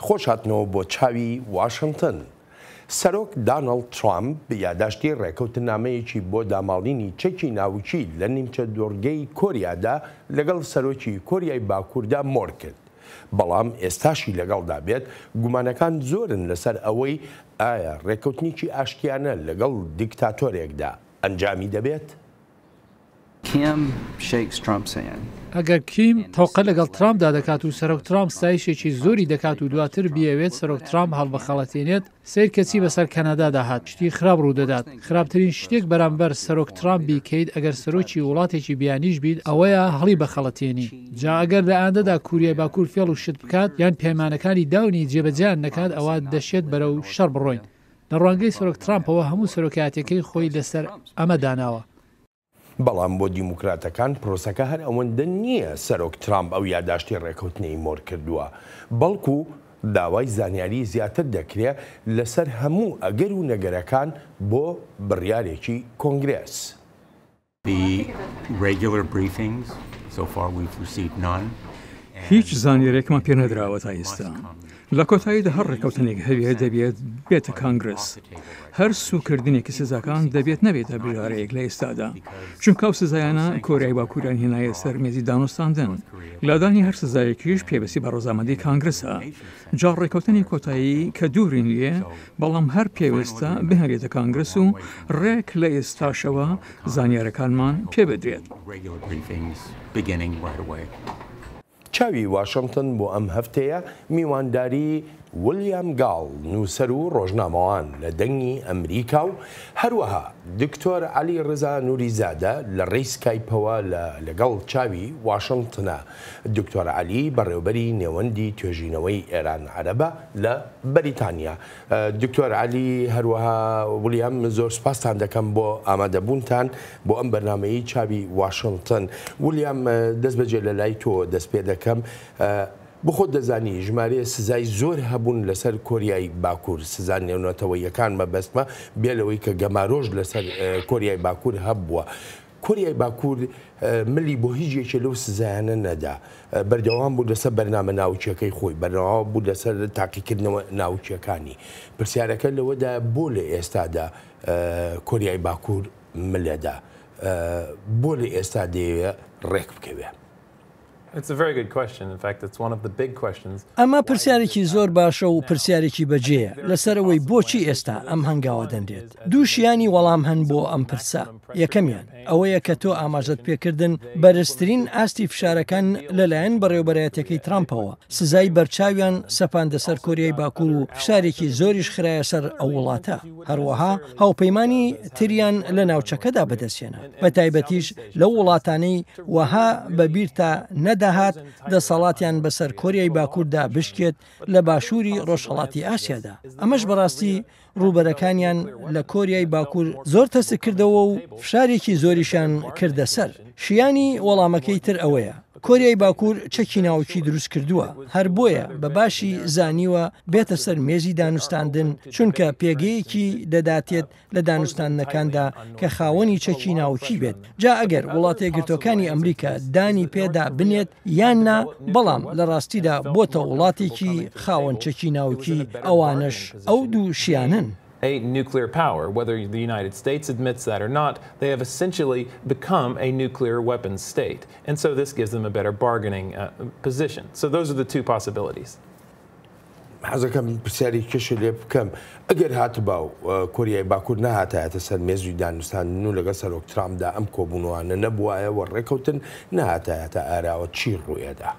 خۆش هاتنەوە بۆ چاوی واشنتۆن. سەرۆک دانەڵد ترامپ یاداشتی ڕێککەوتنامەیەکی بۆ داماڵینی چەکی ناوچی لە نیمچە دۆرگەی کۆریادا لەگەڵ سەرۆکی کۆریای باکووردا مۆر کرد. بەڵام ئێستاشی لەگەڵدا بێت گومانەکان زۆرن لەسەر ئەوەی ئایا ڕێککەوتنیی ئاشتیانە لەگەڵ دیکتاتۆرێکدا ئەنجامی دەبێت؟ ئەگەر کیم تەوقە لەگەڵ ترامپدا دەکات و سەرۆک ترامپ ستایشێکی زۆری دەکات و دواتر بیەوێت سەرۆک ترامپ هەڵبەخەڵەتێنێت سیر کەچی بەسەر کەنەدادا هات شتی خراپ ڕوودەدات. خراپترین شتێک بەرامبەر سەرۆک ترامپ بیکەیت ئەگەر سەرۆکی وڵاتێکی بیانیش بیت ئەوەیە هەڵی بەخەڵەتێنی. جا ئەگەر لە ئاندەدا کوریای باکوور فێڵ و شت بکات یان پەیمانەکانی داونی جێبەجیان نەکات ئەوە دەشێت بەرەو شەڕ بڕۆین. لە ڕوانگەی سەرۆک ترامپەوە هەموو سەرۆکایەتەکەی خۆی لەسەر ئەمە داناوە. بەڵام بۆ دیموکراتەکان پرۆسەکە هەر ئەوەندە نییە سەرۆک ترامپ ئەو یاداشتی ڕێککەوتنەی مۆر کردووە، بەڵکو داوای زانیاری زیاتر دەکرێت لەسەر هەموو ئەگەر و نەگەرەکان بۆ بڕیارێکی کۆنگرێس. هیچ زانیارێکمان پێ نەدراوە تا ئێستا. لە کۆتاییدا هەر ڕێککەوتنێک هەوێت دەبێت بێتە کانگرس. هەر سوکردنێکی سزاکان دەبێت نەبێتە بژارەیەک لە ئێستادا، چونکە ئەو سزایانە کۆریای باکووریان هێنایە سەر مێزی دانوستاندن. لادانی هەر سزایەکیش پێوەستی بە ڕۆژنامەندەی کانگرسە. جا ڕێککەوتنی کۆتایی کە دوورین لێ بەڵام هەر پێویستە بهێنرێتە کانگرس و ڕێک لە ئێستاشەوە زانیارەکانمان پێ بدرێت. چاوی واشنتۆن بۆ ئەم هەفتەیە میوانداری ویلیام گاڵ نووسەر و ڕۆژنامەوان لە دەنگی ئەمریکا و هەروەها دکتۆر عەلی ڕزا نوریزادە لە ڕێی سکایپەوە لەگەڵ چاوی واشنتۆنە. دکتۆر عەلی بەڕێوەبەری نێوەندی توێژینەوەی ئێران عەرەبە لە بەریتانیا. دکتۆر عەلی هەروەها ویلیام زۆر سپاسان دەکەم بۆ ئامادەبوونتان بۆ ئەم بەرنامەی چاوی واشنتۆن. ویلیام دەست بەجێ لە لای تۆ دەست پێ دەکەم. بخۆت دەزانی ژمارەیە سزای زۆر هەبوون لەسەر کۆریای باکوور، سزا نێونەتەوە یەکان مەبەستمە بێلەوەی کە گەمارۆژ لەسەر کۆریای باکوور هەبووە. کۆریای باکوور ملی بۆ هیچ یەکێ لەو سزایانە نەدا، بەردەوام بوو لەسەر بەرنامە ناوچیەکەی خۆی، بەردەوام بوو لەسەر تاقیکردنەوە ناوچیەکانی. پرسیارەکە لەوەدا بۆ لە ئێستادا کۆریای باکوور ملەدا، بۆ لە ئێستا دەیەوێت ڕێک بکەوێت؟ ئەمە پرسیارێکی زۆر باشە و پرسیارێکی بەجێیە لەسەرەوەی بۆچی ئێستا ئەم هەنگاوە دەندێت. دووشیانی وەڵام هەن بۆ ئەم پرسە. یەکەمیان ئەوەیە کە تۆ ئاماژەت پێکردن بەرزترین ئاستی فشارەکان لەلایەن بەڕێوەبەرایەتەکەی ترامپەوە، سزای بەرچاویان سەپاندە سەر کۆریای باکوور و فشارێکی زۆریش خرایە سەر ئەو وڵاتە. هەروەها هاوپەیمانی تریان لە ناوچەکەدا بەدەستێنە، بە تایبەتیش لەو وڵاتانەی وەها بەبیر تا نەداهات دەسەڵاتیان بەسەر کۆریای باکووردا بشکێت لە باشووری ڕۆژهەڵاتی ئاسیادا. ئەمەش بەڕاستی ڕووبەرەکانیان لە کۆریای باکوور زۆر تەسک کردەوە و فشارێکی زۆریشان کردە سەر. شیانی وەڵامەکەی تر ئەوەیە کۆریای باکوور چەکی ناوچی دروست کردووە، هەر بۆیە بە باشی زانیوە بێتە سەر مێزی دانوستاندن، چونکە پێگەیەکی دەداتێت لە دانوستاندنەکاندا کە خاوەنی چەکی ناوچی بێت. جا ئەگەر وڵاتە یەکگرتووەکانی ئەمریکا دانی پێدا بنێت یان نا، بەڵام لە ڕاستیدا بۆتە وڵاتێکی خاوەن چەکی ناوچی، ئەوانش ئەو دوو شیانن. A nuclear power, whether the United States admits that or not, they have essentially become a nuclear weapons state. And so this gives them a better bargaining position. So those are the two possibilities. حەزەکەم پرسیاری کێشە لێ بکەم، ئەگەر هاتبا و کۆریای باکوور نەهاتایەتە سەر مێزوی دانوستاندن و لەگەڵ سەرۆک ترامپدا ئەم کۆبوونەوانە نەبووایەوە ڕێککەوتن نەهاتایەتە ئاراوە چی ڕوویەدا؟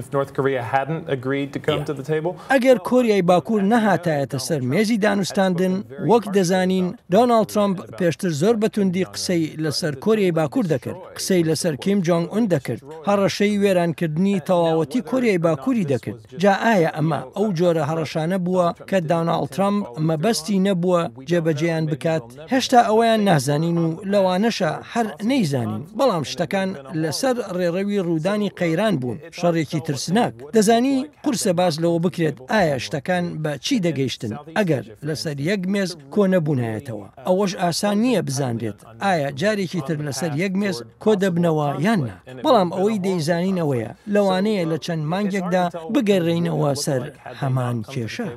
If North Korea hadn't agreed to come to the table. ئەگەر کۆریای باکوور نەهاتایەتە سەر مێزی دانوستاندن، وەک دەزانین دۆناڵد ترامپ پێشتر زۆر بەتوندی قسەی لەسەر کۆریای باکوور دەکرد، قسەی لەسەر کیم جۆنگ ئون دەکرد، هەڕەشەی وێرانکردنی تەواوەتی کۆریای باکووری دەکرد. جا ئایا ئەمە ئەو جۆرە هەڕەشانە بووە کە دۆناڵد ترامپ مەبەستی نەبووە جێبەجێیان بکات؟ هێشتا ئەوەیان نازانین و لەوانەشە هەر نەیزانین، بەڵام شتەکان لەسەر ڕێڕەوی ڕوودانی قەیران ئێران بوون شەڕێکی ترسناک دەزانی قورسە باز لەوە بکرێت ئایا شتەکان بە چی دەگەیشتن ئەگەر لەسەر یەک مێز کۆ نەبوونایەتەوە ئەوەش ئاسان نییە بزانرێت ئایا جارێکی تر لەسەر یەک مێز کۆ دەبنەوە یان نا بەڵام ئەوەی دەیزانینەوەیە لەوانەیە لە چەند مانگێکدا بگەڕێینەوە سەر هەمان کێشە.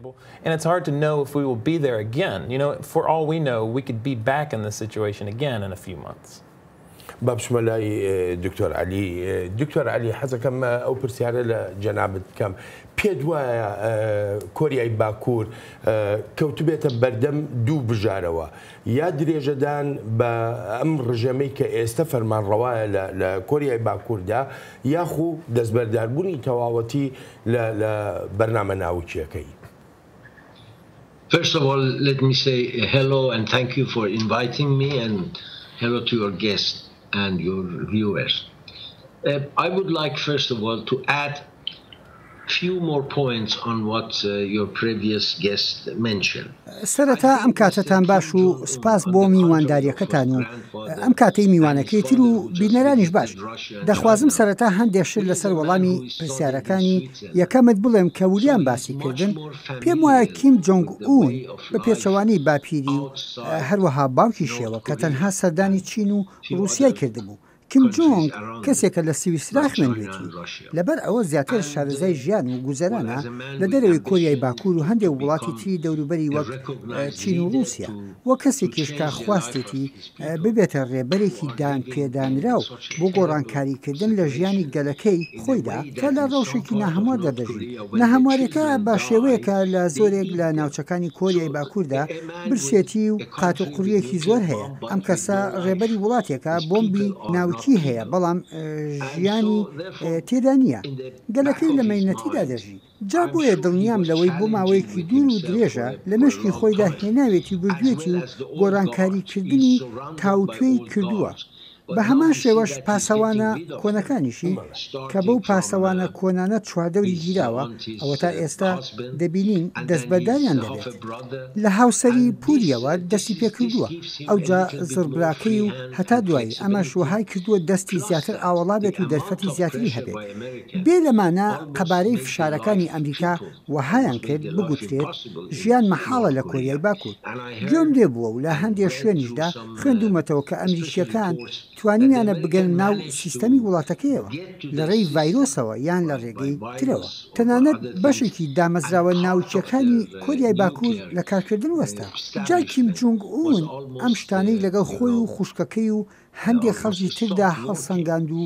And it's hard to know if we will be there again. You know, for all we know, we could be back in this situation again in a few months. بابشمە لای دکتۆر علی دکتۆر علی حەزەکەم ئەو پرسیارە لە جەنابەت بکەم پێت وایە کۆریای باکوور کەوتبێتە بەردەم دوو بژارەوە یا درێژەدان بە ئەم ڕژەمەی کە ئێستا فەرمانڕەوایە لە کۆریای باکووردا یاخو دەستبەرداربوونی تەواوەتی لە بەرنامە ناوچیەکەی. First of all, let me say hello and thank you for inviting me, and hello to your guests and your viewers. I would like, first of all, to add few more points on what your previous guest mentioned. سەرەتا ئەم کاتتان باش و سپاس بۆ میوانداریەکەتان و ئەم کاتەی میوانەکەی تر و بینەرانیش باش. دەخوازم سەرەتا هەندێک شت لەسەر وەڵامی پرسیارەکانی یەکەمت بڵێم کە ولیان باسی کردن. پێم وایە کیم جۆنگ ئون بە پێچەوانی باپیری و هەروەها باوکی شێوە کە تەنها سەردانی چین و رووسیای کردبوو. کیم جۆنگ کەسێکە لە سویسرا خوێندوێتی لەبەر ئەوە زیاتر شارەزای ژیان و گوزەرانە لە دەرەوەی کۆریای باکوور و هەندێک وڵاتی تری دەوروبەری وەک چین و رووسیا وە کەسێکیش کە خواستێتی ببێتە ڕێبەرێکی دان پێدانرا و بۆ گۆڕانکاریکردن لە ژیانی گەلەکەی خۆیدا کە لە ڕەوشێکی ناهەموار دەدەژی. نەهەموارەکە بە شێوەیەکە لە زۆرێک لە ناوچەکانی کۆریای باکووردا برسێتی و قاتوقوڕیەکی زۆر هەیە. ئەم کەسە ڕێبەری وڵاتێکە بۆمبی ناوکی هەیە بەڵام ژیانی تێدا نییە گەلەکەی لە مەینەتیدا دەژی. جا بۆیە دڵنیام لەوەی بۆ ماوەیەکی دوور و درێژە لە مشکی خۆیدا هێناوێتی بردوێتی و گۆڕانکاریکردنی تاوتوێی کردووە. بە هەمان شێوەش پاسەوانە کۆنەکانیشی کە بەو پاسەوانە کۆنانە چواردەوری گیراوە ئەوە تا ئێستا دەبینین دەستبەرداریان دەبێت. لە هاوسەری پوریەوە دەستی پێکردووە ئەوجا زڕبراکەی و هەتا دوایی ئەمەش وەهای کردووە دەستی زیاتر ئاوەڵا بێت و دەرفەتی زیاتری هەبێت. بێ لەمانە قەبارەی فشارەکانی ئەمریکا وەهایان کرد بگوترێت ژیان مەحاڵە لە کۆریای باکوور. گوێم لێ بووە و لە هەندێک شوێنیشدا خوێندومەتەوە کە ئەمریکیەکان توانیانە بگەن ناو سیستەمی وڵاتەکەیەوە لە ڕێی ڤایرۆسەوە یان لە ڕێگەی ترەوە. تەنانەت بەشێکی دامەزراوە ناوچیەکانی کۆریای باکوور لە کارکردن وەستا. جا کیم جۆنگ ئون ئەم شتانەی لەگەڵ خۆی و خوشکەکەی و هەندێک خەڵکی تردا هەڵسەنگاند و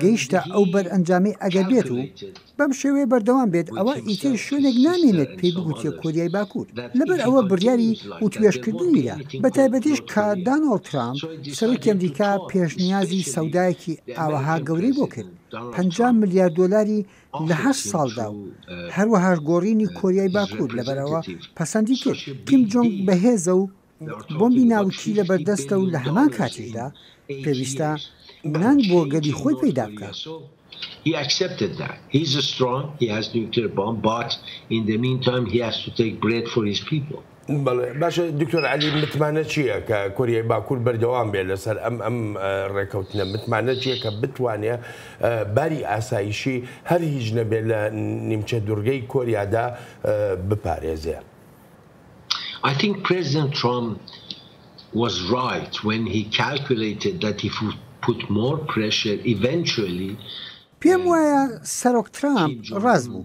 گەیشتە ئەو بەرئەنجامی ئەگەر بێت و بەم شێوەیە بەردەوام بێت ئەوە ئیتر شوێنێک نامێنێت پێی بگوتیە کۆریای باکوور. لەبەر ئەوە بڕیاری و توێشکردنیدا بە تایبەتیش کە داناڵد ترامپ سەرۆکی ئەمریکا پێشنیازی سەودایەکی ئاوەها گەورەی بۆ کرد 50 ملیار دۆلاری لە 8 ساڵدا و هەروەهاش گۆڕینی کۆریای باکوور لەبەرەوە پەسەندی کرد. کیم جۆنگ بەهێزە و بۆمبی ناوکی لە بەردەستە و لە هەمان کاتیشدا پێویستە نان بۆ گەلی خۆی پەیدا بکە. He accepted that. He's strong, he has nuclear bomb, but in the meantime he has to take bread for his people. باشە دکتۆر علی متمانە چییە کە کۆریای باکوور بەردەوام بێت لەسەر ئەم ڕێکەوتنە؟ متمانە چییە کە بتوانێت باری ئاسایشی هەر هیچ نەبێت لە نیمچە دوورگەی کۆریادا بپارێزێ؟ I think President Trump was right when he calculated that if he put more pressure eventually. پێم وایە سەرۆک ترامپ ڕاست بوو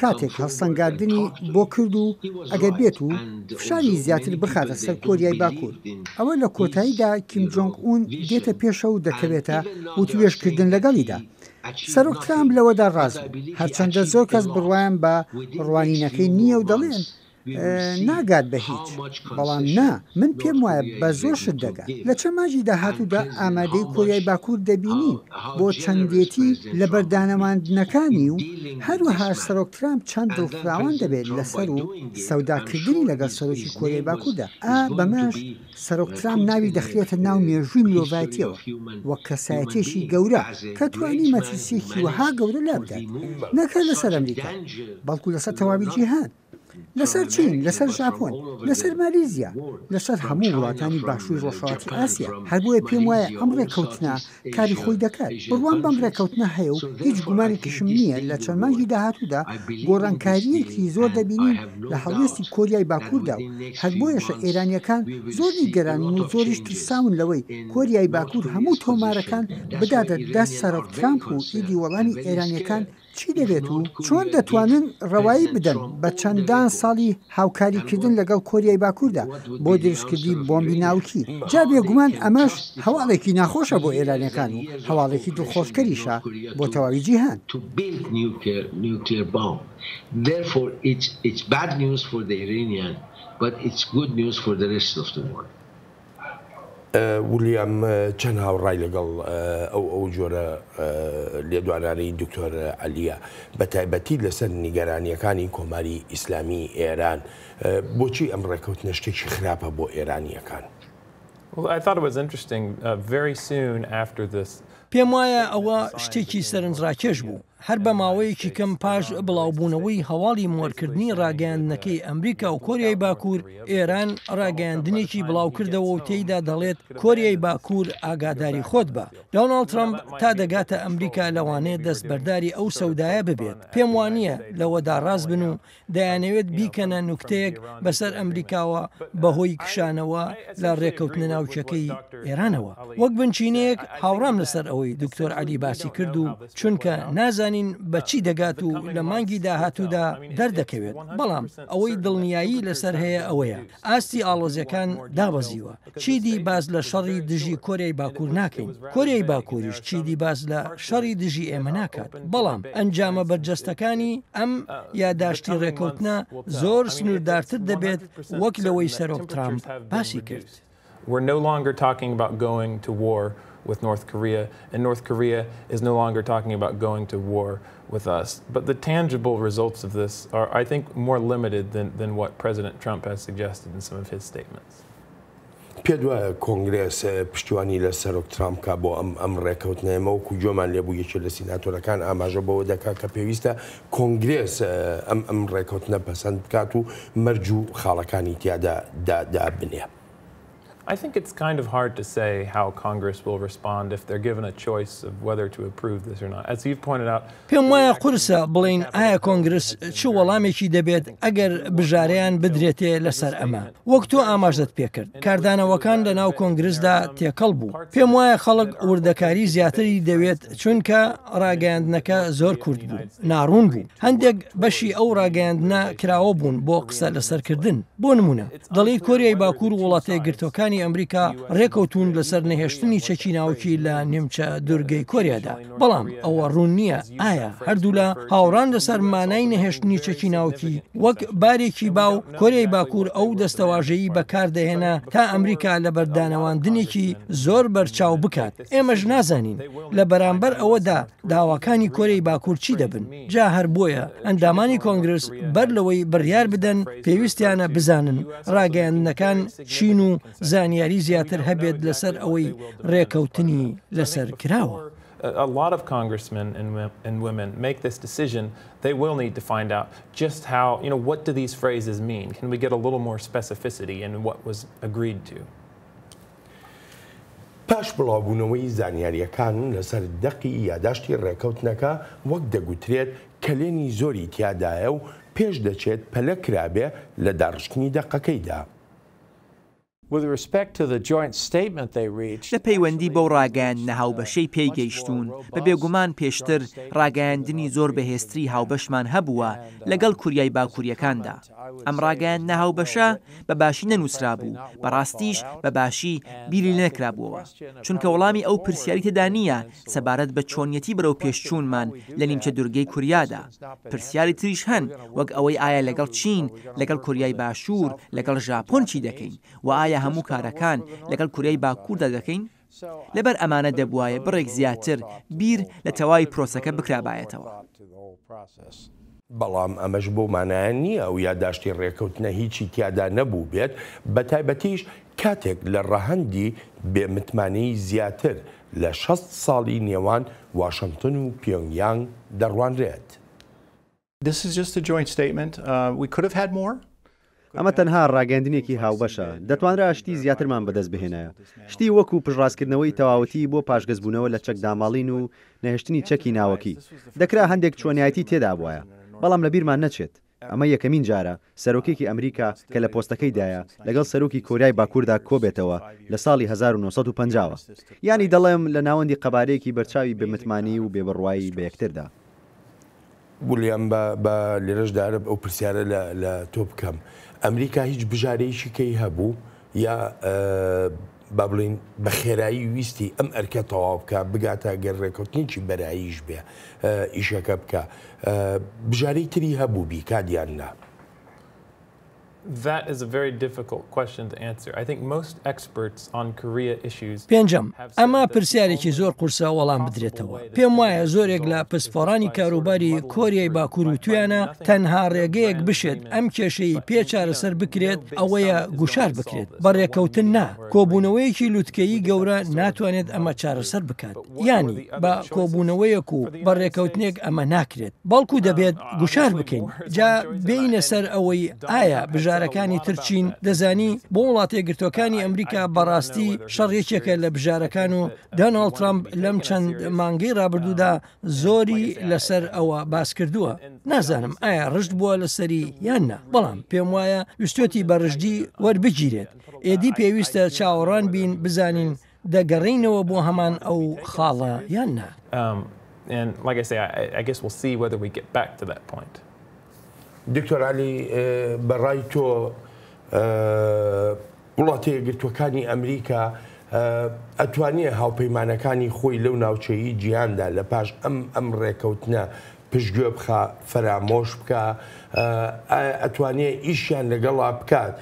کاتێک هەڵسەنگاردنی بۆ کرد و ئەگەر بێت و فشاری زیاتر بخاتە سەر کۆریای باکوور. ئەوە لە کۆتاییدا کیم جۆنگ ئون دێتە پێشە و دەکەوێتە وتوێشکردن لەگەڵیدا. سەرۆک ترامپ لەوەدا ڕاست بوو هەرچەندە زۆر کەس بڕوایان بە ڕوانینەکەی نییە و دەڵێن ناگات بە هیچ. بەڵام نا من پێم وایە بە زۆر شت دەگات. لە چەماژی داهاتوودا ئامادەی کۆریای باکوور دەبینین بۆ چەندێتی لە بەردانەماندنەکانی و هەروەها سەرۆک ترامپ چەند دڵفراوان دەبێت لەسەر و سەوداکردنی لەگەڵ سەرۆکی کۆریای باکووردا. بەماش سەرۆک ترامپ ناوی دەخرێتە ناو مێژووی مرۆڤایەتیەوە وەک کەسایەتێکی گەورە کە توانی مەترسیێکی وەها گەورە لابدات نەکە لەسەر ئەمریکا بەڵکو لەسەر تەواوی جیهان. لەسەر چین، لەسەر ژاپۆن، لەسەر مالیزیا، لەسەر هەموو وڵاتانی باشووری ڕۆژهەڵاتی ئاسیا. هەر بۆیە پێم وایە ئەم ڕێککەوتنە کاری خۆی دەکات. بڕوان بەم ڕێککەوتنە هەیە و هیچ گومانێکیشم نییە لە چەند مانگی داهاتوودا گۆڕانکاریەکی زۆر دەبینین لە هەڵوێستی کۆریای باکووردا و هەر بۆیەشە ئێرانیەکان زۆر نیگەران و زۆریش ترساون لەوەی کۆریای باکوور هەموو تۆمارەکان بداتە دەست سەرۆک ترامپ و ئیدی وەڵامی ئێرانیەکان چی دەبێت و چۆن دەتوانن ڕەوایی بدەن بە چەندان ساڵی هاوکاریکردن لەگەڵ کۆریای باکووردا بۆ دروستکردی بۆمبی ناوکی. جا بێگومان ئەمەش هەواڵێکی ناخۆشە بۆ ئێرانیەکان و هەواڵێکی دڵخۆشکەریشە بۆ تەواوی جیهان. Therefore, it's bad news for the Iranian, but it's good news for the rest of the world. ولیام چەند هاوڕای لەگەڵ ئەو جۆرە لێدوانانەی دکتۆر عەلیە بە تایبەتی لەسەر نیگەرانیەکانی کۆماری ئیسلامی ئێران بۆچی ئەم ڕێککەوتنە شتێکی خراپە بۆ ئێرانیەکان؟ پێم وایە ئەوە شتێکی سەرنجڕاکێش بوو. هەر بە ماوەیەکی کەم پاش بڵاوبوونەوەی هەواڵی مۆرکردنی ڕاگەاندنەکەی ئەمریکا و کۆریای باکوور، ئێران ڕاگەاندنێکی بڵاو کردەوە و تێیدا دەڵێت کۆریای باکوور ئاگاداری خۆت بە. دۆناڵد ترامپ تا دەگاتە ئەمریکا لەوانەیە دەستبەرداری ئەو سەودایە ببێت. پێم وانییە لەوەدا ڕاست بن و دەیانەوێت بیکەنە نوکتەیەک بەسەر ئەمریکاوە بەهۆی کشانەوە لە ڕێککەوتنە ناوچەکەی ئێرانەوە. وەک بنچینەیەک هاوڕام لەسەر ئەوەی دکتۆر عەلی باسی کرد و چونکە نازانین بەچی دەگات و لە مانگی داهاتوودا دەردەکەوێت. بەڵام ئەوەی دڵنیایی لەسەر هەیە ئەوەیە ئاستی ئاڵۆزیەکان دابەزیوە. چیدی باز لە شەڕی دژی کۆریای باکوور ناکەین. کۆریای باکووریش چیدی باز لە شەڕی دژی ئێمە ناکات. بەڵام ئەنجامە بەرجەستەکانی ئەم یاداشتی ڕێککەوتنە زۆر سنووردارتر دەبێت وەک لەوەی سەرۆک ترامپ باسی کرد. We're no longer talking about going to war with North Korea, and North Korea is no longer talking about going to war with us. But the tangible results of this are, I think, more limited than what President Trump has suggested in some of his statements. پێت وایە کۆنگرێس پشتیوانی لە سەرۆک ترامپکە بۆ ئەم ڕێککەوتنەیەمە وەکو جۆمان لێبوو یەکێ لە سیناتۆرەکان ئاماژە بەوە دەکات کە پێویستە کۆنگرێس ئەم ڕێککەوتنە پەسەند بکات و مەرج و خاڵەکانی تیادا دابنێ. I think it's kind of hard to say how Congress will respond if they're given a choice of whether to approve this or not. As you've pointed out, پێم وایە قورسە بڵین ئایا کۆنگرس چ وەڵامێکی دەبێت ئەگەر بژارەیان بدرێتێ لەسەر ئەمە. وەک تۆ ئاماژت پێکرد کاردانەوەکان لە ناو کۆنگرسدا تێکەڵ بوو. پێم وایە خەڵک وردەکاری زیاتری دەوێت چونکە ڕاگەاندنەکە زۆر کورت بوو، ناڕوون بوو. هەندێک بەشی ئەو ڕاگەاندنە کراوە بوون بۆ قسە لەسەرکردن. بۆ نمونە دەڵێت کۆریای باکوور وڵاتە یەکگرتوەکانی ئەمریکا ڕێکەوتون لەسەر نەهێشتنی چەکی ناوکی لە نیمچە دوورگەی کۆریادا. بەڵام ئەوە ڕوون نییە ئایا هەردوو لە هاوڕان لەسەر مانای نەهێشتنی چەکی ناوکی وەک بارێکی باو کۆریای باکوور ئەو دەستەواژەیی بەکاردەهێنا تا ئەمریکا لە بەردانەواندنێکی زۆر بەرچاو بکات. ئێمەش نازانین لە بەرامبەر ئەوەدا داواکانی کۆریای باکوور چی دەبن. جا هەر بۆیە ئەندامانی کۆنگرس بەر لەوەی بڕیار بدەن پێویستیانە بزانن ڕاگەاندنەکان چین و زانیاری زیاتر هەبێت لەسەر ئەوەی ڕێکەوتنی لەسەر کراوە. A lot of congressmen and women make this decision. They will need to find out just how, what do these phrases mean? Can we get a little more specificity in what was agreed to? پاش بڵاوبوونەوەی زانیاریەکان لەسەر دەقی یاداشتی ڕێکەوتنەکە وەک دەگوترێت کەلێنی زۆری تیادایە و پێش دەچێت پەلە کرابێ لە داڕشتنی دەقەکەیدا. لە پەیوەندی بەو ڕاگەاندنە هاوبەشەی پێیگەیشتوون بە بێگومان پێشتر ڕاگەاندنی زۆر بەهێزتری هاوبەشمان هەبووە لەگەڵ کوریای باکووریەکاندا. ئەم ڕاگەاندنە هاوبەشە بەباشی نەنووسرا بوو، بەڕاستیش بەباشی بیری نەکرابووەوە، چونکە وەڵامی ئەو پرسیاری تێدا نییە سەبارەت بە چۆنیەتی بەرەو پێشچوونمان لە نیمچە دوورگەی کوریادا. پرسیاری تریش هەن وەک ئەوەی ئایا لەگەڵ چین، لەگەڵ کۆریای باشوور، لەگەڵ ژاپۆن چی دەکەین و ئایا هەموو کارەکان لەگەڵ کوریای باکووردا دەکەین؟ لەبەر ئەمانە دەبوایە بڕێک زیاتر بیر لە تەواوی پرۆسەکە بکرابایەتەوە. بەڵام ئەمەش بۆ مانایە نییە ئەو یاداشتی ڕێکەوتنە هیچی تیادا نەبوو بێت، بە تایبەتیش کاتێک لە ڕەهەندی بێمتمانەی زیاتر لە 60 ساڵی نێوان واشنتۆن و پیۆنگیانگ دەڕوانرێت. This is just a joint statement. We could have had more. ئەمە تەنها ڕاگەاندنێکی هاوبەشە دەتوانرا شتی زیاترمان بەدەست بهێنایە شتی وەکو پژڕاستکردنەوەی تەواوەتی بۆ پاشگەزبوونەوە لە چەک داماڵین و نەهێشتنی چەکی ناوەکی دەکرا هەندێک چۆنیایەتی تێدا بووایە بەڵام لە بیرمان نەچێت ئەمە یەکەمین جارە سەرۆکێکی ئەمریکا کە لە پۆستەکەیدایە لەگەڵ سەرۆکی کۆریای باکووردا کۆبێتەوە لە ساڵی 1950 ینی دەڵێم لە ناوەندی قەبارەیەکی بەرچاوی بێمتمانی و بێبڕوایی بە یەکتردا ولیام بە لێرەشدارە ئەو پرسیارە لە تۆ بکەم ئەمریکا هیچ بژارەیەکی کەی هەبوو یا با بڵین بە خێرایی ویستی ئەم ئەرکە تەواو بکە بگاتە گەر ڕێکەوتنیی بەراییش بێ ئیشەکە بکە بژارەی تری هەبوو بیکادیان نا That is a very difficult question to answer. I think most experts on Korea issues. پێنجەم ئەمە پرسیارێکی زۆر قورسە وەڵام بدرێتەوە پێم وایە زۆرێک لە پسپۆڕانی کاروباری کۆریای باکوور و تویانە تەنها ڕێگەیەک بشێت ئەم کێشەی پێ چارەسەر بکرێت ئەوەیە گوشار بکرێت بە ڕێکەوتن نا کۆبوونەوەیەکی لوتکەیی گەورە ناتوانێت ئەمە چارەسەر بکات ینی بە کۆبوونەوەیەک و بە ڕێکەوتنێک ئەمە ناکرێت بەڵکو دەبێت گوشار بکەین جا بینە سەر ئەوەی ئایا بژارەکانی ترچین دەزانی بۆ وڵاتە یەکگرتوەکانی ئەمریکا بەڕاستی شەڕێکێکە لە بژارەکان و دۆناڵد ترامپ لەم چەند مانگەی ڕابردوودا زۆری لەسەر ئەوە باس کردووە نازانم ئایا ڕشت بووە لەسەری یان نا بەڵام پێم وایە ویستۆتی بە ڕژدی وەربگیرێت ئێدی پێویستە چاوەڕان بین بزانین دەگەڕینەوە بۆ هەمان ئەو خاڵە یان نا And like I say, I guess we'll see whether we get back to that point. دکتۆر علی بەڕای تۆ وڵاتە یەکگرتوەکانی ئەمریکا ئەتوانێت هاوپەیمانەکانی خۆی لەو ناوچەیی جیهاندا لە پاش ئەم ڕێکەوتنە پشتگوێ بخە فەرامۆش بکە ئەتوانێت ئیشیان لەگەڵا بکات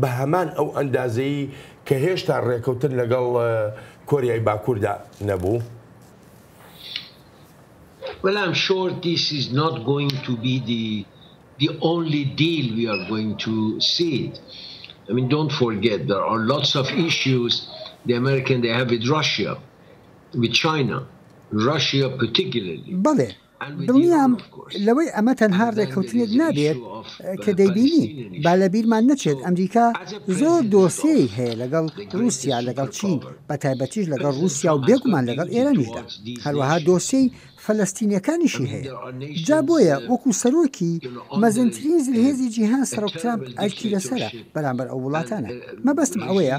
بە هەمان ئەو ئەندازەیی کە هێشتا ڕێکەوتن لەگەڵ کۆریای باکووردا نەبوو Well, I'm sure this is not going to be the only deal we are going to see. I mean, don't forget, there are lots of issues the American they have with Russia, with China, Russia particularly. بەڵێ دڵنیام لەوەی ئەمە تەنها ڕێکەوتنێک نابێت کە دەیبینی با لە بیرمان نەچێت ئەمریکا زۆر دۆسیەی هەیە لەگەڵ رووسیا لەگەڵ چین بە تایبەتیش لەگەڵ رووسیا و بێگومان لەگەڵ ئێرانیشدا هەروەها دۆسیەی فەلەستینیەکانیشی هەیە جا بۆیە وەکو سەرۆکی مەزنترین زلهێزی جیهان سەرۆک ترامپ ئەرکی لەسەرە بەرامبەر ئەو وڵاتانە مەبەستم ئەوەیە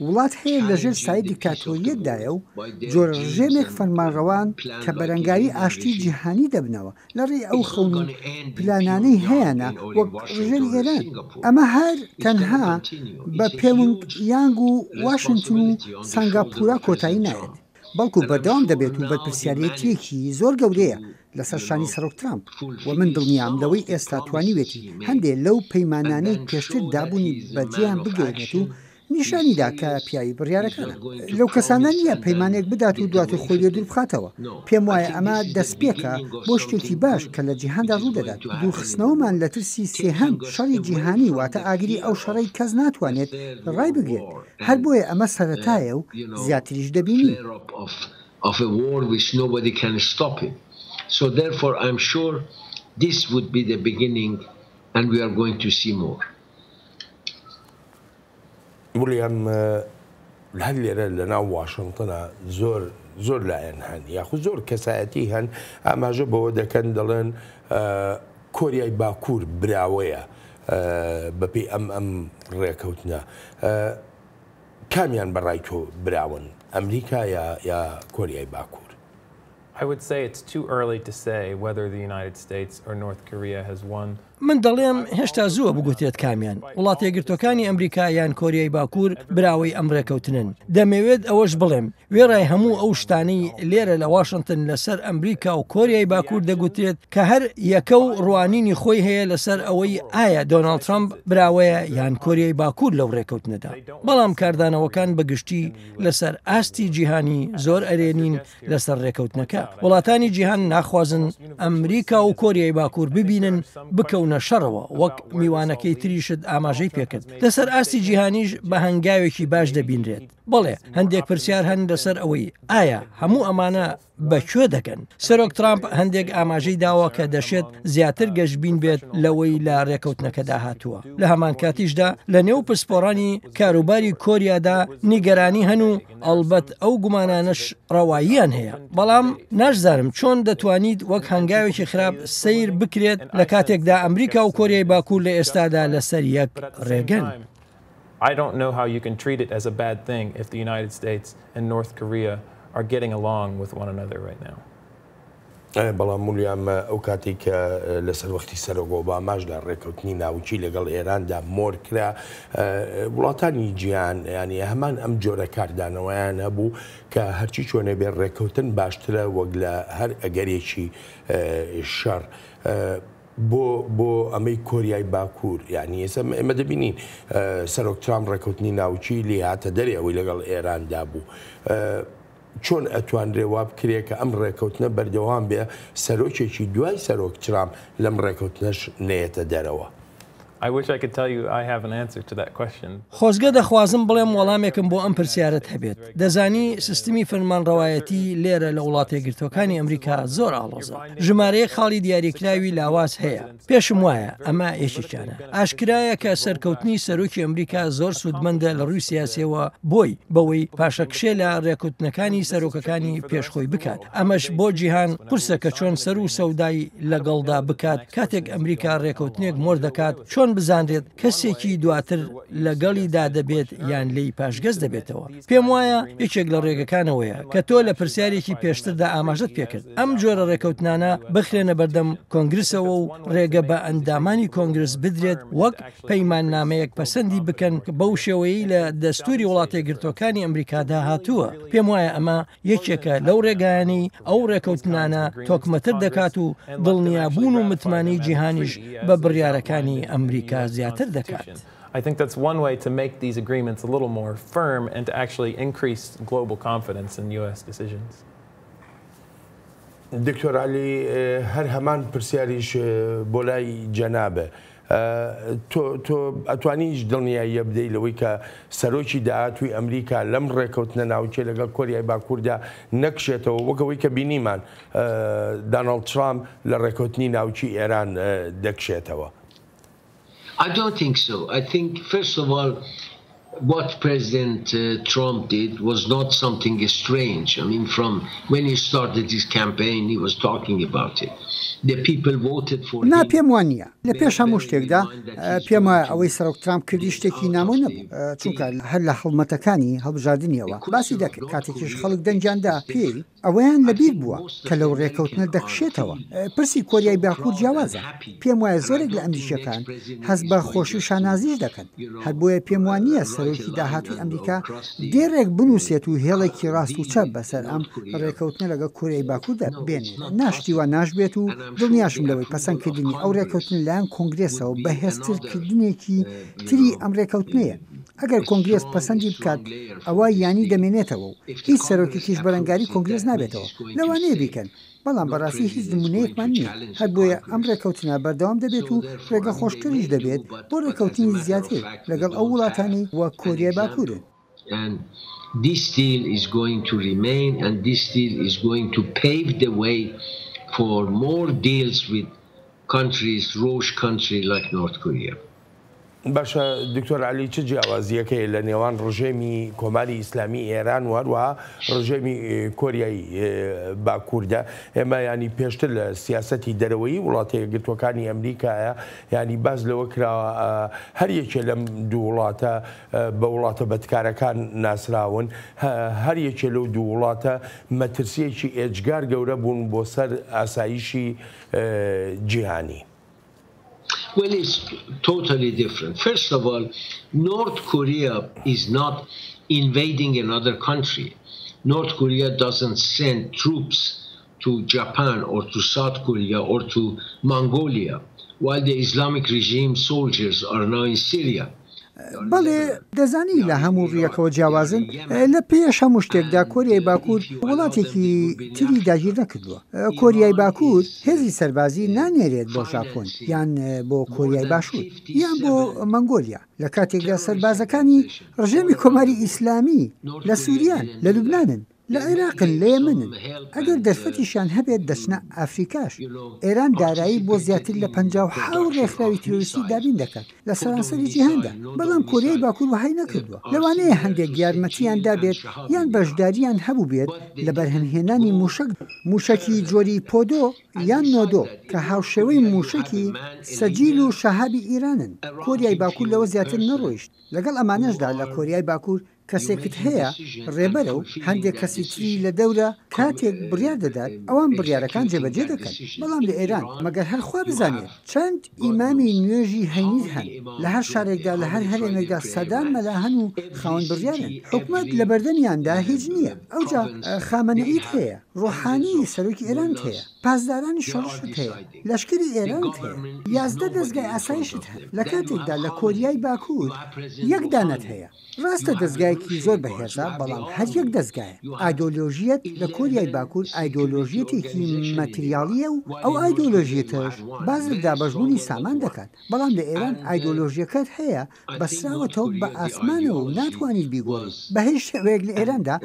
وڵات هەیە لەژێر سای دیکتاتۆریەتدایە و جۆرە ڕژێمێک فەرمانڕەوان کە بەرەنگاری ئاشتی جیهانی دەبنەوە لەڕێی ئەو خەون و پلانانەی هەیەە وەک ڕژێری ئێران ئەمە هەر تەنها بە پێونگ یانگ و واشنتۆن و سنگاپورە کۆتایی نایێت بەڵکو بەردەوام دەبێت و بەرپرسیارەتێکی زۆر گەورەیە لەسەر شانی سەرۆک ترامپ و من دڵنیام لەوەی ئێستا توانیوێتی هەندێک لەو پەیمانانەی پێشتر دابوونی بەجێیان بگەێنێت و نیشانیدا کە پیاوی بڕیارەکانە لەو کەسانە نییە پەیمانێک بدات و دواتر خۆی لێ دوور بخاتەوە پێم وایە ئەمە دەستپێکە بۆ شتێکی باش کە لە جیهاندا ڕوو دەدات دوورخستنەوەمان لە ترسی سێهەم شەڕی جیهانی واتە ئاگری ئەو شەڕەی کەس ناتوانێت ڕای بگرێت هەر بۆیە ئەمە سەرەتایە و زیاتریش دەبینی So therefore I'm sure this would be the beginning and we are going to see more. ولیام هەر لێرە لە ناو واشنتۆنە زۆر لایەن هەن یاخود زۆر کەسایەتی هەن ئاماژە بەوە دەکەن دەڵێن کۆریای باکوور براوەیە بەپێی ئەم ڕێکەوتنە کامیان بەڕای تۆ براون ئەمریکا یا کۆریای باکوور I would say it's too early to say whether the United States or North Korea has won. من دەڵێم هێشتا زووە بگوتێت کامیان وڵاتە یەکگرتوەکانی ئەمریکا یان کۆریای باکوور براوەی ئەم ڕێکەوتنن دەمەوێت ئەوەش بڵێم وێڕای هەموو ئەو شتانەی لێرە لە واشنتن لەسەر ئەمریکا و کۆریای باکوور دەگوترێت کە هەر یەکە و ڕوانینی خۆی هەیە لەسەر ئەوەی ئایا دۆناڵد ترامپ براوەیە یان کۆریای باکوور لەو ڕێکەوتنەدا بەڵام کاردانەوەکان بەگشتی لەسەر ئاستی جیهانی زۆر ئەرێنین لەسەر ڕێکەوتنەکە وڵاتانی جیهان ناخوازن ئەمریکا و کۆریای باکوور ببینن بکەون نەشەڕەوە وەک میوانەکەی تریشت ئاماژەی پێکرد لەسەر ئاستی جیهانیش بە هەنگاوێکی باش دەبینرێت بەڵێ هەندێک پرسیار هەن لەسەر ئەوەی ئایا هەموو ئەمانە بەکوێ دەکەن. سەرۆک ترامپ هەندێک ئاماژەی داوە کە دەشێت زیاتر گەشتبین بێت لەوەی لە ڕێکەوتنەکەدا هاتووە. لە هەمان کاتیشدا لە نێو پسپۆڕانی کاروباری کۆریادا نیگەرانی هەن و ئەڵبەت ئەو گومانانش ڕەواییان هەیە. بەڵام ناشزانم چۆن دەتوانیت وەک هەنگاوێکی خراپ سیر بکرێت لە کاتێکدا ئەمریکا و کۆریای باکوور لە ئێستادا لەسەر یەک ڕێگەن. I don't know how you can treat it as a bad thing if the United States and North Korea are getting along with one another right now. بەڵام مولیان ئەو کاتی کە لەسەر وەختی سەرۆک ئۆباماش لە ڕێکەوتنی ناوچی لەگەڵ ئێراندا مۆر کرا وڵاتانی گیان ینی هەمان ئەم جۆرە کاردانەوەیان هەبوو کە هەرچی چۆنە بێ ڕێکەوتن باشترە وەک لە هەر ئەگەرێکی شەڕ. بۆ ئەمەی کۆریای باکوور یعنی ئێستا ئێمە دەبینین سەرۆک ترامپ ڕێکەوتنی ناوچی لێ هاتە دەرێ ئەوەی لەگەڵ ئێراندا بوو. چۆن ئەتوانرێ وا بکرێت کە ئەم ڕێکەوتنە بەردەوام بێ سەرۆکێکی دوای سەرۆک ترامپ لەم ڕێکەوتنەش نێتە دەرەوە؟ I wish I could tell you I have an answer to that question. خۆزگە دەخوازم بڵێم وەڵامێکم بۆ ئەم پرسیارەت هەبێت. دەزانی سیستمی فەرمانڕەوایەتی لێرە لە وڵاتە یەکگرتوەکانی ئەمریکا زۆر ئاڵۆزە. ژمارەیە خاڵی دیاریکراوی لاواز هەیە. پێشم وایە ئەمە یەکێکیانە. ئاشکرایە کە سەرکەوتنی سەرۆکی ئەمریکا زۆر سوودمەندە لە ڕووی سیاسیەوە بۆی بەوەی پاشەکشێ لە ڕێکوتنەکانی سەرۆکەکانی پێشخۆی بکات. ئەمەش بۆ جیهان قورسە کە چۆن سەر و سەودای لەگەڵدا بکات کاتێک ئەمریکا ڕێکەوتنێک مۆر دەکات چۆن بزانرێت کەسێکی دواتر لەگەڵیدا دەبێت یان لی پاشگەز دەبێتەوە. پێم وایە یەکێک لە ڕێگەکانەوەیە کە تۆ لە پرسیارێکی پێشتردا ئاماژەت پێکرد. ئەم جۆرە ڕێکەوتنانە بخرێنە بەردەم کۆنگرسەوە و ڕێگە بە ئەندامانی کۆنگرس بدرێت وەک پەیماننامەیەک پەسەندی بکەن بەو شێوەیە لە دەستوری وڵاتە یەکگرتوەکانی ئەمریکادا هاتووە. پێم وایە ئەمە یەکێکە لەو ڕێگایانی ئەو ڕێکەوتنانە تۆکمەتر دەکات و دڵنیابوون و متمانەی جیهانیش بە بڕیارەکانی ئەمریکا زیاتر دەکات. I think that's one way to make these agreements a little more firm and to actually increase global confidence in U.S. decisions. دکتۆر علی هەر هەمان پرسیاریش بۆ لای جەنابە. تۆ ئەتوانیش دڵنیاییە بدەیت لەوەی کە سەرۆکی داهاتووی ئەمریکا لەم ڕێکەوتنە ناوچێ لەگەڵ کۆریای باکووردا نەکشێتەوە وەکەوەی کە بینیمان داناڵد ترامپ لە ڕێکەوتنی ناوچی ئێران دەکشێتەوە. I don't think so. I think, first of all, what President Trump did was not something strange. I mean, from when he started his campaign, he was talking about it. The people voted for him. نا پێم وانە لە پێش هەموو شتێکدا پێم وایە ئەوەی سەرۆک ترامپ کردی شتێکی نامۆ نەبوو چونکە هەر لە هەڵمەتەکانی هەڵبژاردننیەوە باسی دەکرد کاتێکیش خەڵک دەنجاندا پێی ئەوەیان لەبیر بووە کە لەو ڕێکەوتنە دەکشێتەوە. پرسی کۆریای باکوور جیاوازە. پێم وایە زۆرێک لە ئەندیشەکان هەست بە خۆشی و شانازیش دەکەن. هەر بۆیە پێم وانە سەرۆکی داهاتووی ئەمریکا دێڕێک بنووسێت و هێڵێکی ڕاست و چەپ بەسەر ئەم ڕێکەوتنە لەگە کۆریای باکووردا بێنێت. ناشتیوە ناشبێت و دڵنیاشم لەوەی پەسەندکردنی ئەو ڕێکەوتن لایەن کۆنگرێسەوە بەهێزترکردنێکی تری ئەم ڕێکەوتنەیە. ئەگەر کۆنگرێس پەسەندی بکات ئەوە یانی دەمێنێتەوە و هیچ سەرۆکێکیش بەرەنگاری کۆنگرێس نابێتەوە. لەوانەیە بیکەن. بەڵام بەڕاستی هیچ نمونەیەکمان نییە. هەر بۆیە ئەم ڕێکەوتنە بەردەوام دەبێت و ڕێگە خۆشتریش دەبێت بۆ ڕێکەوتنی زیاتر لەگەڵ ئەو وڵاتانی وە کۆریای باکوورن. This deal is going to remain and this deal is going to pave the way for more deals with countries, rogue countries like North Korea. باشە دکتۆر علی چ جیاوازیەکەی لە نێوان ڕژێمی کۆماری ئیسلامی ئێران و هەروەها ڕژێمی کۆریای باکووردا ئێمە ینی پێشتر لە سیاسەتی دەرەوەی وڵاتە یەکگرتوەکانی ئەمریکایە ینی باز لەوە کراوە هەر یەکێ لەم دوو وڵاتە بە وڵاتە بەدکارەکان ناسراون هەر یەکێ لەو دوو وڵاتە مەترسیەکی ئێجگار گەورە بوون بۆ سەر ئاسایشی جیهانی. Well, it's totally different. First of all, North Korea is not invading another country. North Korea doesn't send troops to Japan or to South Korea or to Mongolia, while the Islamic regime soldiers are now in Syria. بەڵێ دەزانی لە هەموو ڕیەکەوە جیاوازن لە پێش هەموو شتێکدا کۆریای باکوور وڵاتێکی تری داگیر نەکردووە. کۆریای باکوور هێزی سەربازی نانێرێت بۆ ژاپۆن یان بۆ کۆریای باشوور یان بۆ مەنگۆلیا لە کاتێکدا سەربازەکانی ڕژێمی کۆماری ئیسلامی لە سووریان لە لوبنانن لە عێراقن لە یەمەنن ئەگەر دەرفەتیشان هەبێت دەچنە ئەفریکاش. ئێران دارایی بۆ زیاتر لە 57 ڕێکخراوی تیرۆریستی دابین دەکات لە سەرانسەری جیهاندا، بەڵام کۆریای باکوور وهای نەکردووە. لەوانەیە هەندێک یارمەتیان دابێت یان بەشداریان هەبوو بێت لە بەرهەمهێنانی موشکی جۆری پۆدۆ یان نۆدۆ کە هاوشێوەی موشکی سەجیل و شەهابی ئیرانن. کۆریای باکوور لەوە زیاتر نەڕۆیشت. لەگەڵ ئەمانەشدا لە کۆریای باکوور کەسێکت هەیە ڕێبەرە و هەندێک کەسی تری لە دەورە کاتێک بڕیار دەدات ئەوان بڕیارەکان جێبەجێ دەکەن. بەڵام لە ئێران مەگەر هەرخوا بزانێت چەند ئیمامی نوێژی هەینید هەن لە هەر شارێکدا لە هەر هەرێمێکدا سەدان مەلا هەن و خاوەن بڕیارن. حکومەت لە بەردەمیاندا هیچ نییە. ئەوجا خامنەئیت هەیە، ڕۆحانی سەرۆکی ئێرانت هەیە، پاسدارانی شەڕشت هەیە، لەشکری ئێرانت هەیە، 11 دەستگای ئاسایشت هەن. لە کاتێکدا لە کۆریای باکوور یەک دانەت هەیە. ڕاستە دەستگایەکی زۆر بەهێزە، بەڵام هەر یەک دەستگایە. ئایدۆلۆژیەت لە کۆریای باکوور ئایدۆلۆژیەتێکی مەتریالیە و ئەو ئایدۆلۆژیەتەش بازر دابەشبوونی سامان دەکات. بەڵام لە ئێران ئایدۆلۆژیەکەت هەیە بەسراوەتەوە بە ئاسمانەوە و ناتوانیت بیگۆڕیت. بە هیچ شێوەیەک لە ئێراندا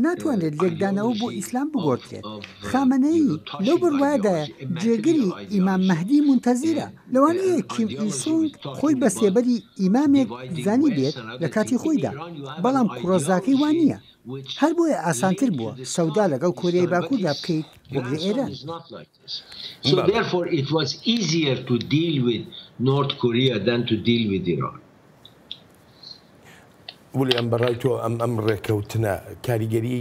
ناتوانێت لێکدانەوە بۆ ئیسلام بگۆڕێت. خامنەئی لەو بڕوایەدایە جێگری ئیمام مەهدی منتەزیرە. لەوانەیە کیم ئیلسونگ خۆی بە سێبەری ئیمامێک زانی بێت لە کاتی خۆیدا، بەڵام کوڕۆزاکەی وان نییە. هەر بۆیە ئاسانتر بووە سەودا لەگەڵ کۆریای باکووردا بکەیت وەک لە ئێران. So therefore it was easier to deal with North Korea than to deal with Iran. ولیان بەڕای تۆ ئەم ڕێککەوتنە کاریگەری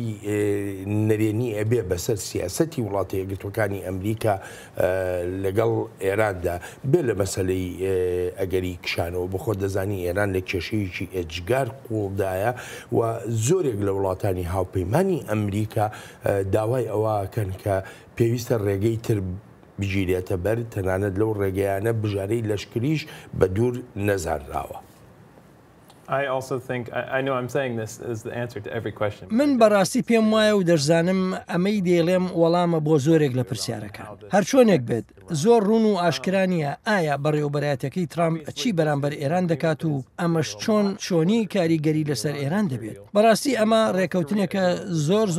نەرێنی ئەبێ بەسەر سیاسەتی وڵاتی یەکگرتوەکانی ئەمریکا لەگەڵ ئێراندا بێ لە مەسلەی ئەگەری کشانەوە بخۆ دەزانی ئێران لە کێشەیەکی ئەجگار قوڵدایە و زۆرێک لە وڵاتانی هاوپەیمانی ئەمریکا داوای ئەوەکەن کە پێویستە ڕێگەی تر بگیرێتە بەر تەنانەت لەو ڕێگەیانە بژارەی لەشکریش بە دوور نەزانراوە. من بەڕاستی پێم وایە و دەشزانم ئەمەی دێڵێم وەڵامە بۆ زۆرێک لە پرسیارەکان. هەر چۆنێک بێت زۆر ڕوون و ئاشکرانیە ئایا بەڕێوەبەرایەتەکەی ترامپ چی بەرامبەر ئێران دەکات و ئەمەش چۆنی کاریگەری لەسەر ئێران دەبێت. بەڕاستی ئەمە ڕێککەوتنێکە زۆر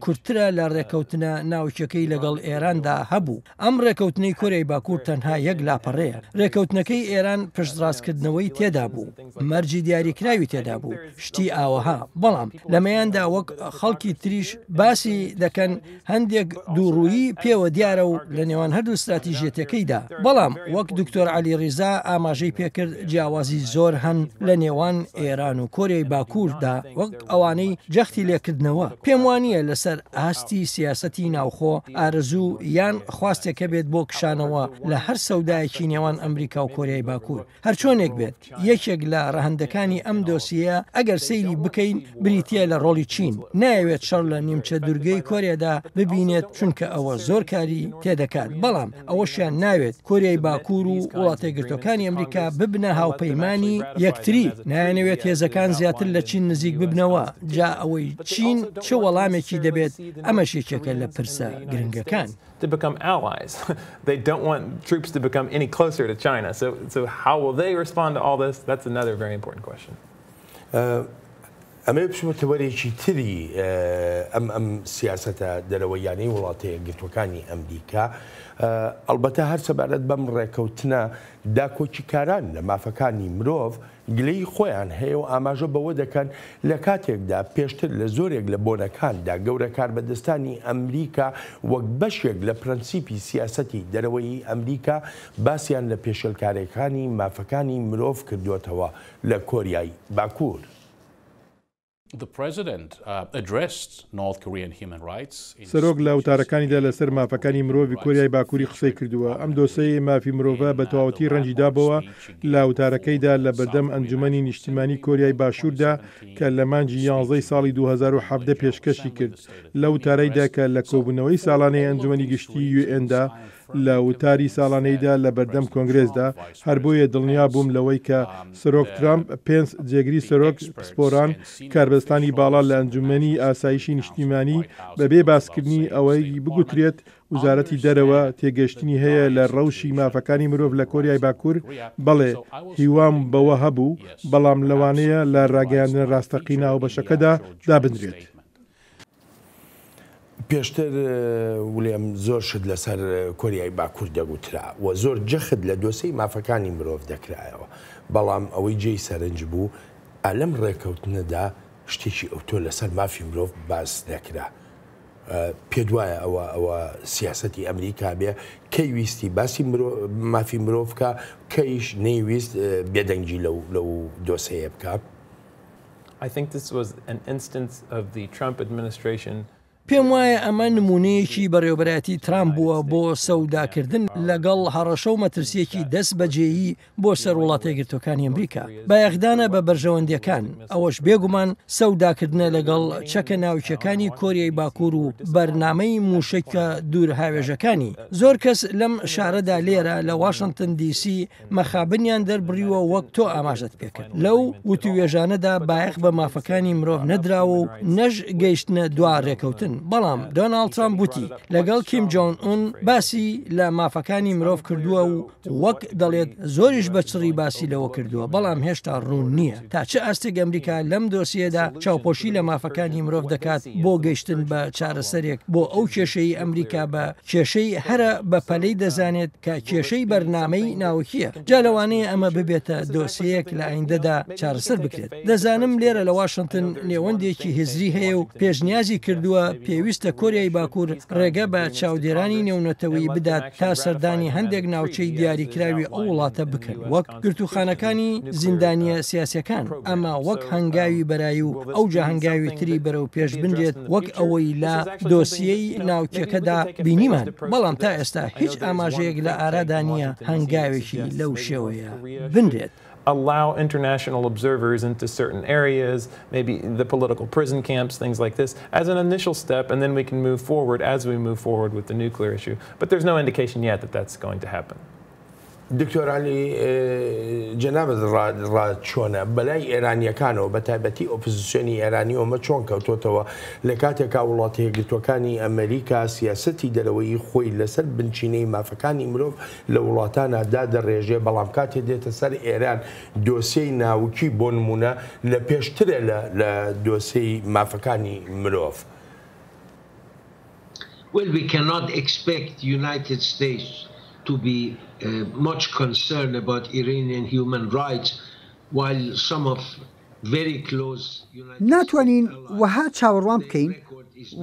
کورتترە لە ڕێککەوتنە ناوچەکەی لەگەڵ ئێراندا هەبوو. ئەم ڕێککەوتنەی کۆریای باکوور تەنها یەک لاپەڕەیە. ڕێککەوتنەکەی ئێران پشتڕاستکردنەوەی تێدا بوو، مەرجی دیاری کراوی تێدا بوو، شتی ئاوەها. بەڵام لەمەیاندا وەک خەڵکی تریش باسی دەکەن هەندێک دووڕوویی پێوە دیارە و لە نێوان هەردوو استراتیژیەتەکەیدا. بەڵام وەک دکتۆر علی ڕیزا ئاماژەی پێکرد جیاوازی زۆر هەن لە نێوان ئێران و کۆریای باکووردا وەک ئەوانەی جەختی لێکردنەوە. پێم وانییە لەسەر ئاستی سیاسەتی ناوخۆ ئارزوو یان خواستێکە بێت بۆ کشانەوە لە هەر سەودایەکی نێوان ئەمریکا و کۆریای باکوور. هەر چۆنێک بێت یەکێک لە ڕەهەندەکانی ئەم دۆسیە ئەگەر سەیری بکەین بریتە لە ڕۆڵی چین. نایەوێت شەڕ لە نیمچە دوورگەی کۆریادا ببینێت چونکە ئەوە زۆر کاری تێدەکات. بەڵام ئەوەشیان ناوێت کۆریای باکوور و وڵاتە یەکگرتوەکانی ئەمریکا ببنە هاوپەیمانی یەکتری. نایەنەوێت هێزەکان زیاتر لە چین نزیک ببنەوە. جا ئەوەی چین چه وەڵامێکی دەبێت ئەمەش یەکێکە لە پرسە گرنگەکان. To become allies. They don't want troops to become any closer to China. So how will they respond to all this? That's another very important question. ئەمە بچمەتە وەرێکی تری ئەم سیاسەتە دەرەوەیانەی وڵاتە یەکگرتوەکانی ئەمریکا. ئەلبەتە هەر سەبارەت بەم ڕێککەوتنە داکۆچیکاران لە مافەکانی مرۆڤ گلەی خۆیان هەیە و ئاماژە بەوە دەکەن لە کاتێکدا پێشتر لە زۆرێک لە بۆنەکاندا گەورە کاربەدەستانی ئەمریکا وەک بەشێک لە پرەنسیپی سیاسەتی دەرەوەی ئەمریکا باسییان لە پێشەلکارەکانی مافەکانی مرۆڤ کردوێتەوە لە کۆریای باکوور. سەرۆک لە وتارەکانیدا لەسەر مافەکانی مرۆڤی کۆریای باکووری قسەی کردووە. ئەم دۆسەی مافی مرۆڤە بە تەواوەتی ڕەنجیدابەوە لە وتارەکەیدا لە بەردەم ئەنجومەنی نیشتیمانی کۆریای باشووردا کە لە مانجی 11 ساڵی 2017 پێشکەشی کرد. لە وتارەیدا کە لە کۆبوونەوەی ساڵانەی ئەنجومەنی گشتی UN دا لە وتاری ساڵانەیدا لە بەردەم کۆنگرێسدا هەر بۆیە دڵنیا بووم لەوەی کە سەرۆک ترامپ پێنج جێگری سەرۆک پسپۆران کاربەستانی باڵا لە ئەنجومەنی ئاسایشی نیشتیمانی بەبێ باسکردنی ئەوەی بگوترێت وزارەتی دەرەوە تێگەشتنی هەیە لە ڕەوشی مافەکانی مرۆڤ لە کۆریای باکوور بەڵێ هیوام بەوە هەبوو بەڵام لەوانەیە لە ڕاگەیاندنە ڕاستەقینە و بەشەکەدا دابدرێت. پێشتر وڵێم زۆر شت لەسەر کۆریای باکوور دەگوترا و زۆر جەخت لە دۆسەی مافەکانی مرۆڤ دەکرایەوە بەڵام ئەوەی جێی سەرنج بوو ئەلەم ڕێککەوتنەدا شتێکی ئەوتۆ لەسەر مافی مرۆڤ باس نەکرا. پێ وایە ئەوە سیاسەتی ئەمریکا بێ کەی ویستی باسی مافی مرۆڤکە کەیش نەیویست بێدەنگی لەو دۆسەیە بکە. I think this was an instance of the Trump administration. پێم وایە ئەمە نمونەیەکی بەڕێوەبەرەتی ترامپ بووە بۆ سەوداکردن لەگەڵ هەڕەشە و مەترسیەکی دەست بەجێیی بۆ سەر وڵاتە یەکگرتوەکانی ئەمریکا بە یەخدانە بە بەرژەوەندیەکان ئەوەش بێگومان سەوداکردنە لەگەڵ چەکە ناوچەکانی کۆریای باکوور و بەرنامەی موشکە دوور هاوێژەکانی زۆر کەس لەم شارەدا لێرە لە واشنتۆن دیسی مەخابنیان دەربڕیوە وەک تۆ ئاماژەت پێکرد لەو وتوێژانەدا بایەخ بە مافەکانی مرۆڤ نەدراوە و نەژ گەیشتنە دوا ڕێکەوتن. بەڵام دۆناڵد ترامپ وتی لەگەڵ کیم جۆن ئون باسی لە مافەکانی مرۆڤ کردووە و وەک دەڵێت زۆریش بەچڕی باسی لەوە کردووە بەڵام هێشتا ڕوون نییە تا چه ئاستێک ئەمریکا لەم دۆسیەدا چاوپۆشی لە مافەکانی مرۆڤ دەکات بۆ گەیشتن بە چارەسەرێک بۆ ئەو کێشەی ئەمریکا بە کێشەی هەرە بە پەلەی دەزانێت کە کێشەی بەرنامەی ناوکیە جا لەوانەیە ئەمە ببێتە دۆسیەک لە ئایندەدا چارەسەر بکرێت. دەزانم لێرە لە واشنتۆن نێوەندێکی هێزری هەیە و پێشنیازی کردووە پێویستە کۆریای باکوور ڕێگە بە چاودێرانی نێونەتەوەی بدات تا سەردانی هەندێک ناوچەی دیاریکراوی ئەو وڵاتە بکەن وەک گرتوخانەکانی زیندانیە سیاسەکان ئەمە وەک هەنگاوی بەرایی و ئەو جا هەنگاوی تری بەرەو پێش بنرێت وەک ئەوەی لە دۆسیەی ناوچەکەدا بینیمان بەڵام تا ئێستا هیچ ئاماژەیەک لە ئارادا نییە هەنگاوێکی لەو شێوەیە بنرێت. Allow international observers into certain areas, maybe the political prison camps, things like this, as an initial step, and then we can move forward as we move forward with the nuclear issue. But there's no indication yet that that's going to happen. دکتۆر علی جەنابەت ڕاچۆنە بەلای ئێرانیەکانەوە بە تایبەتی ئۆپۆزیسیۆنی ئێرانیەوەمە چۆن کەوتۆتەوە لە کاتێکا وڵاتی یەکگرتوەکانی ئەمریکا سیاسەتی دەرەوەی خۆی لەسەر بنچینەی مافەکانی مرۆڤ لە وڵاتانەدا دەڕێژێ بەڵام کاتێ دێتە سەر ئێران دۆسیەی ناوکی بۆ نمونە لە پێشترە لە دۆسیەی مافەکانی مرۆڤ. Well, we cannot expect United States to be much concerned about Iranian human rights while some of very close ناتوانین وەها چاوەڕوان بکەین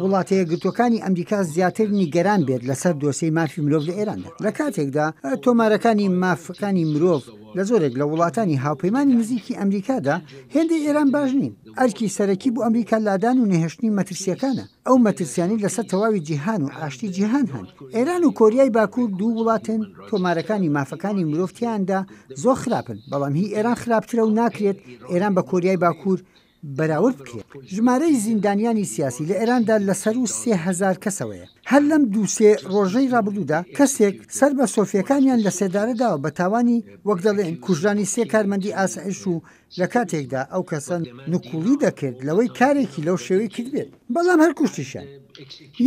وڵاتە یەکگرتوەکانی ئەمریکا زیاتر نیگەران بێت لەسەر دۆسەی مافی مرۆڤ لە ئێراندا لە کاتێکدا تۆمارەکانی مافەکانی مرۆڤ لە زۆرێک لە وڵاتانی هاوپەیمانی نزیکی ئەمریکادا هێندەی ئێران باش نین ئەرکی سەرەکی بۆ ئەمریکا لادان و نەهێشتنی مەترسیەکانە ئەو مەترسیانی لەسەر تەواوی جیهان و ئاشتی جیهان هەن ئێران و کۆریای باکوور دوو وڵاتن تۆمارەکانی مافەکانی مرۆڤتیاندا زۆر خراپن بەڵام هی ئێران خراپترە و ناکرێت ئێران بە کۆریای باکوور بەراورد بکرێت ژمارەی زیندانیانی سیاسی لە ئێراندا لەسەر و 3000 کەسەوەیە هەر لەم دووسێ ڕۆژەی ڕابردوودا کەسێک سەر بە سۆفیەکانیان لە سێدارەداوە بە تاوانی وەک دەڵێن کوژرانی 3 کارمەندی ئاسایش و لە کاتێکدا ئەو کەسە نکوڵی دەکرد لەوەی کارێکی لەو شێوەی کردبێت بەڵام هەر کوشتیشان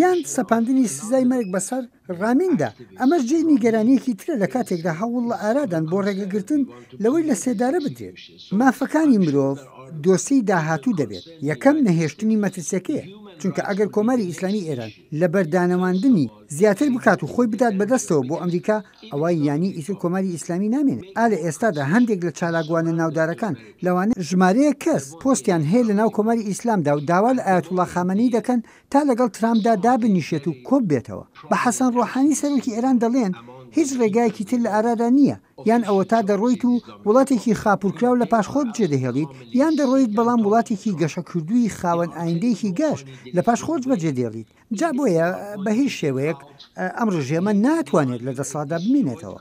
یان سەپاندنی سزای مەرگ بەسەر ڕامیندا ئەمەش جێی نیگەرانیەکی ترە لە کاتێکدا هەوڵ لە ئارادان بۆ ڕێگەگرتن لەوەی لە سێدارە بدرێت مافەکانی مرۆڤ دۆسی داهاتوو دەبێت یەکەم نەهێشتنی مەترسیەکەیە چونکە ئەگەر کۆماری ئیسلامی ئێران لە بەردانەماندنی زیاتر بکات و خۆی بدات بەدەستەوە بۆ ئەمریکا ئەوە ینی ئیتر کۆماری ئیسلامی نامێنێت ئالە ئێستادا هەندێک لە چالاکوانە ناودارەکان لەوانە ژمارەیە کەس پۆستیان هەیە لە ناو کۆماری ئیسلامدا و داوا لە ئایەتوڵا خامنەی دەکەن تا لەگەڵ ترامپدا دابنیشێت و کۆب بێتەوە بە حەسەن ڕۆحانی سەرۆکی ئێران دەڵێن هیچ ڕێگایەکی تر لە ئارادا نییە یان ئەوە تا دەڕۆیت و وڵاتێکی خاپورکراو لە پاشخۆت جێدەهێڵیت یان دەڕۆیت بەڵام وڵاتێکی گەشەکردووی خاوەن ئایندەیەکی گەشت لە پاشخۆت بەجێدێڵیت جا بۆیە بە هیچ شێوەیەک ئەم ڕژێمە ناتوانێت لە دەسەڵاتدا بمێنێتەوە.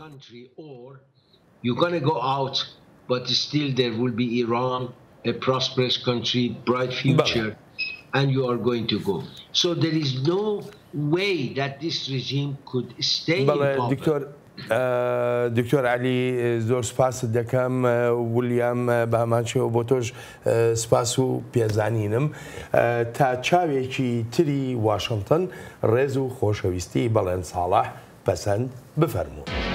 You're going to go out, but still there will be Iran, a prosperous country, bright future. and you are going to go. So there is no way that this regime could stay in power. دکتۆر علی زۆر سپاست دەکەم ولیام بە هەمانچەوە بۆ تۆش سپاس و پێزانینم تا چاوێکی تری واشنتن ڕێز و خۆشەویستی بەڵێن ساڵح پەسەند بفەرموو.